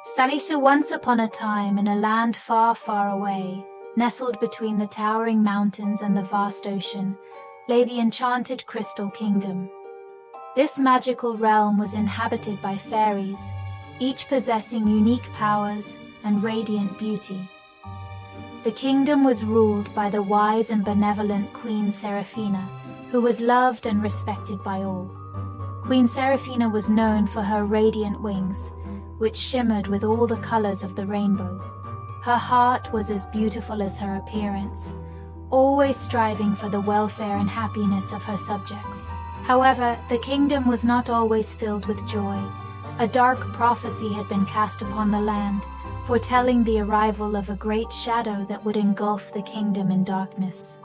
So once upon a time, in a land far, far away, nestled between the towering mountains and the vast ocean, lay the enchanted Crystal Kingdom. This magical realm was inhabited by fairies, each possessing unique powers and radiant beauty. The kingdom was ruled by the wise and benevolent Queen Seraphina, who was loved and respected by all. Queen Seraphina was known for her radiant wings, which shimmered with all the colors of the rainbow. Her heart was as beautiful as her appearance, always striving for the welfare and happiness of her subjects. However, the kingdom was not always filled with joy. A dark prophecy had been cast upon the land, foretelling the arrival of a great shadow that would engulf the kingdom in darkness.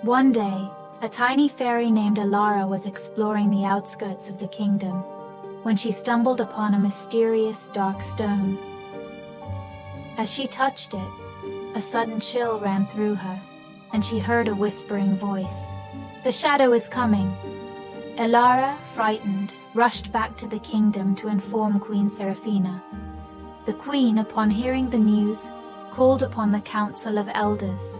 One day, a tiny fairy named Elara was exploring the outskirts of the kingdom when she stumbled upon a mysterious dark stone. As she touched it, a sudden chill ran through her, and she heard a whispering voice. "The shadow is coming." Elara, frightened, rushed back to the kingdom to inform Queen Seraphina. The queen, upon hearing the news, called upon the council of elders.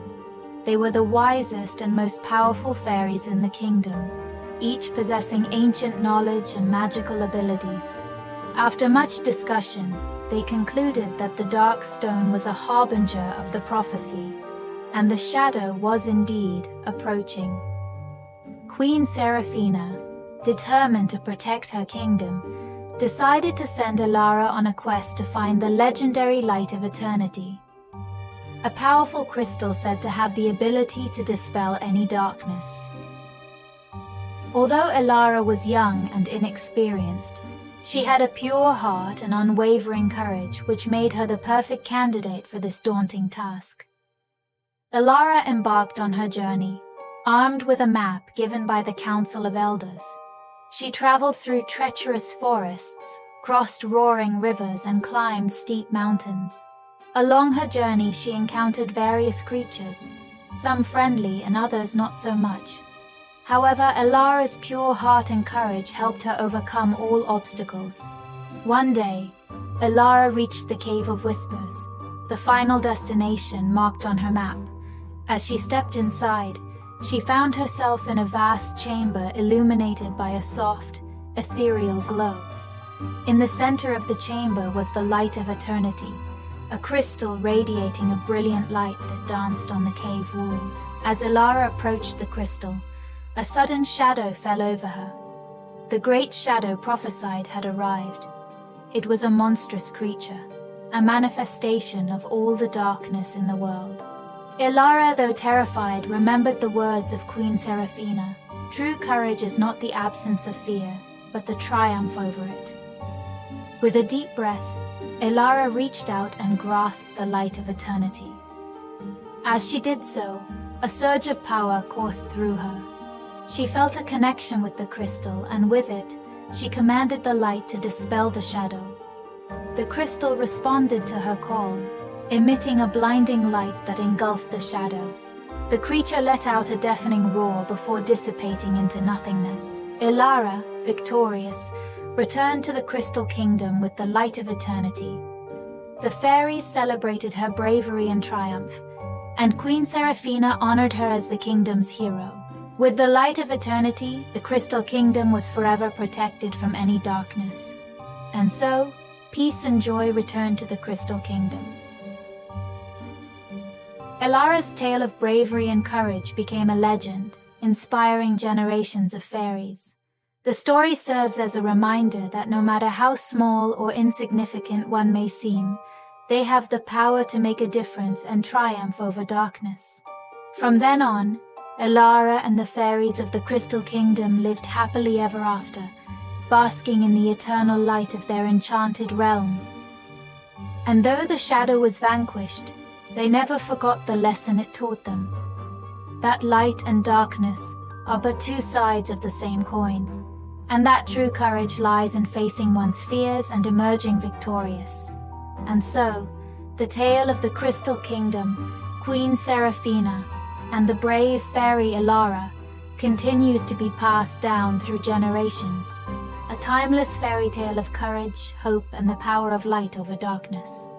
They were the wisest and most powerful fairies in the kingdom, each possessing ancient knowledge and magical abilities. After much discussion, they concluded that the dark stone was a harbinger of the prophecy, and the shadow was indeed approaching. Queen Seraphina, determined to protect her kingdom, decided to send Elara on a quest to find the legendary Light of Eternity, a powerful crystal said to have the ability to dispel any darkness. Although Elara was young and inexperienced, she had a pure heart and unwavering courage, which made her the perfect candidate for this daunting task. Elara embarked on her journey, armed with a map given by the Council of Elders. She traveled through treacherous forests, crossed roaring rivers, and climbed steep mountains. Along her journey, she encountered various creatures, some friendly and others not so much. However, Elara's pure heart and courage helped her overcome all obstacles. One day, Elara reached the Cave of Whispers, the final destination marked on her map. As she stepped inside, she found herself in a vast chamber illuminated by a soft, ethereal glow. In the center of the chamber was the Light of Eternity, a crystal radiating a brilliant light that danced on the cave walls. As Elara approached the crystal, a sudden shadow fell over her. The great shadow prophesied had arrived. It was a monstrous creature, a manifestation of all the darkness in the world. Elara, though terrified, remembered the words of Queen Seraphina. True courage is not the absence of fear, but the triumph over it. With a deep breath, Elara reached out and grasped the Light of Eternity. As she did so, a surge of power coursed through her. She felt a connection with the crystal, and with it, she commanded the light to dispel the shadow. The crystal responded to her call, emitting a blinding light that engulfed the shadow. The creature let out a deafening roar before dissipating into nothingness. Elara, victorious, returned to the Crystal Kingdom with the Light of Eternity. The fairies celebrated her bravery and triumph, and Queen Seraphina honored her as the kingdom's hero. With the Light of Eternity, the Crystal Kingdom was forever protected from any darkness. And so, peace and joy returned to the Crystal Kingdom. Elara's tale of bravery and courage became a legend, inspiring generations of fairies. The story serves as a reminder that no matter how small or insignificant one may seem, they have the power to make a difference and triumph over darkness. From then on, Elara and the fairies of the Crystal Kingdom lived happily ever after, basking in the eternal light of their enchanted realm. And though the shadow was vanquished, they never forgot the lesson it taught them. That light and darkness are but two sides of the same coin, and that true courage lies in facing one's fears and emerging victorious. And so, the tale of the Crystal Kingdom, Queen Seraphina, and the brave fairy Elara continues to be passed down through generations, a timeless fairy tale of courage, hope, and the power of light over darkness.